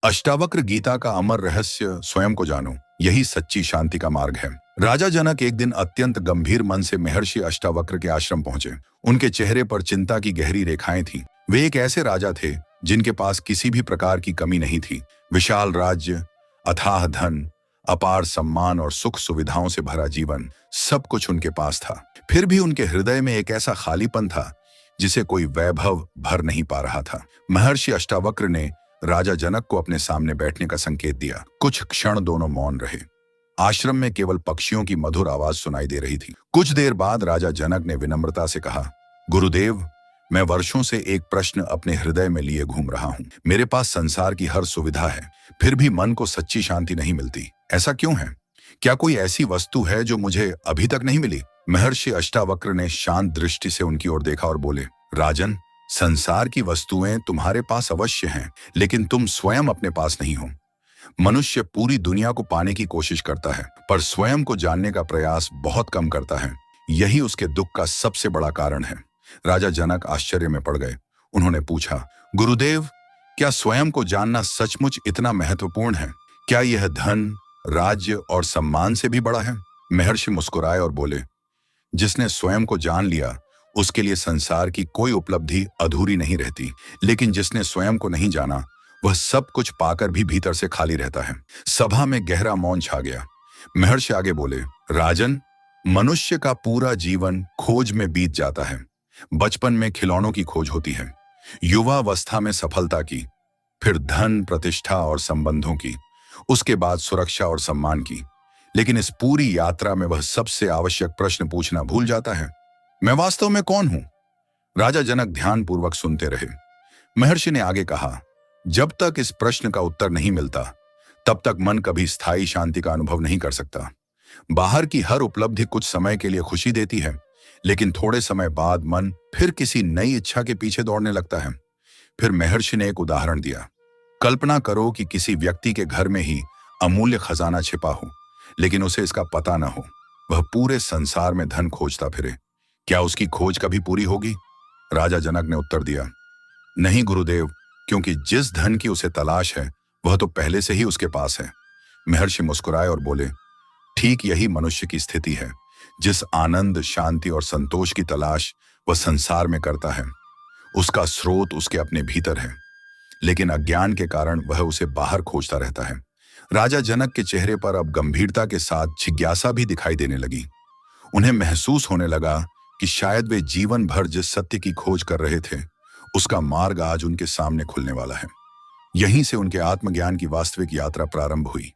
अष्टावक्र गीता का अमर रहस्य स्वयं को जानो, यही सच्ची शांति का मार्ग है। राजा जनक एक दिन अत्यंत गंभीर मन से महर्षि अष्टावक्र के आश्रम पहुंचे। उनके चेहरे पर चिंता की गहरी रेखाएं थीं। वे एक ऐसे राजा थे जिनके पास किसी भी प्रकार की कमी नहीं थी। विशाल राज्य, अथाह धन, अपार सम्मान और सुख सुविधाओं से भरा जीवन, सब कुछ उनके पास था। फिर भी उनके हृदय में एक ऐसा खालीपन था जिसे कोई वैभव भर नहीं पा रहा था। महर्षि अष्टावक्र ने राजा जनक को अपने सामने बैठने का संकेत दिया। कुछ क्षण दोनों मौन रहे। आश्रम में केवल पक्षियों की मधुर आवाज सुनाई दे रही थी। कुछ देर बाद राजा जनक ने विनम्रता से कहा, गुरुदेव, मैं वर्षों से एक प्रश्न अपने हृदय में लिए घूम रहा हूँ। मेरे पास संसार की हर सुविधा है, फिर भी मन को सच्ची शांति नहीं मिलती। ऐसा क्यों है? क्या कोई ऐसी वस्तु है जो मुझे अभी तक नहीं मिली? महर्षि अष्टावक्र ने शांत दृष्टि से उनकी ओर देखा और बोले, राजन, संसार की वस्तुएं तुम्हारे पास अवश्य हैं, लेकिन तुम स्वयं अपने पास नहीं हो। मनुष्य पूरी दुनिया को पाने की कोशिश करता है, पर स्वयं को जानने का प्रयास बहुत कम करता है। यही उसके दुख का सबसे बड़ा कारण है। राजा जनक आश्चर्य में पड़ गए। उन्होंने पूछा, गुरुदेव, क्या स्वयं को जानना सचमुच इतना महत्वपूर्ण है? क्या यह धन, राज्य और सम्मान से भी बड़ा है? महर्षि मुस्कुराए और बोले, जिसने स्वयं को जान लिया उसके लिए संसार की कोई उपलब्धि अधूरी नहीं रहती, लेकिन जिसने स्वयं को नहीं जाना वह सब कुछ पाकर भी भीतर से खाली रहता है। सभा में गहरा मौन छा गया। महर्षि आगे बोले, राजन, मनुष्य का पूरा जीवन खोज में बीत जाता है। बचपन में खिलौनों की खोज होती है, युवावस्था में सफलता की, फिर धन, प्रतिष्ठा और संबंधों की, उसके बाद सुरक्षा और सम्मान की। लेकिन इस पूरी यात्रा में वह सबसे आवश्यक प्रश्न पूछना भूल जाता है, मैं वास्तव में कौन हूं? राजा जनक ध्यानपूर्वक सुनते रहे। महर्षि ने आगे कहा, जब तक इस प्रश्न का उत्तर नहीं मिलता, तब तक मन कभी स्थायी शांति का अनुभव नहीं कर सकता। बाहर की हर उपलब्धि कुछ समय के लिए खुशी देती है, लेकिन थोड़े समय बाद मन फिर किसी नई इच्छा के पीछे दौड़ने लगता है। फिर महर्षि ने एक उदाहरण दिया। कल्पना करो कि किसी व्यक्ति के घर में ही अमूल्य खजाना छिपा हो, लेकिन उसे इसका पता न हो। वह पूरे संसार में धन खोजता फिरे। क्या उसकी खोज कभी पूरी होगी? राजा जनक ने उत्तर दिया, नहीं गुरुदेव, क्योंकि जिस धन की उसे तलाश है वह तो पहले से ही उसके पास है। महर्षि मुस्कुराए और बोले, ठीक यही मनुष्य की स्थिति है। जिस आनंद, शांति और संतोष की तलाश वह संसार में करता है, उसका स्रोत उसके अपने भीतर है, लेकिन अज्ञान के कारण वह उसे बाहर खोजता रहता है। राजा जनक के चेहरे पर अब गंभीरता के साथ जिज्ञासा भी दिखाई देने लगी। उन्हें महसूस होने लगा कि शायद वे जीवन भर जिस सत्य की खोज कर रहे थे, उसका मार्ग आज उनके सामने खुलने वाला है। यहीं से उनके आत्मज्ञान की वास्तविक यात्रा प्रारंभ हुई।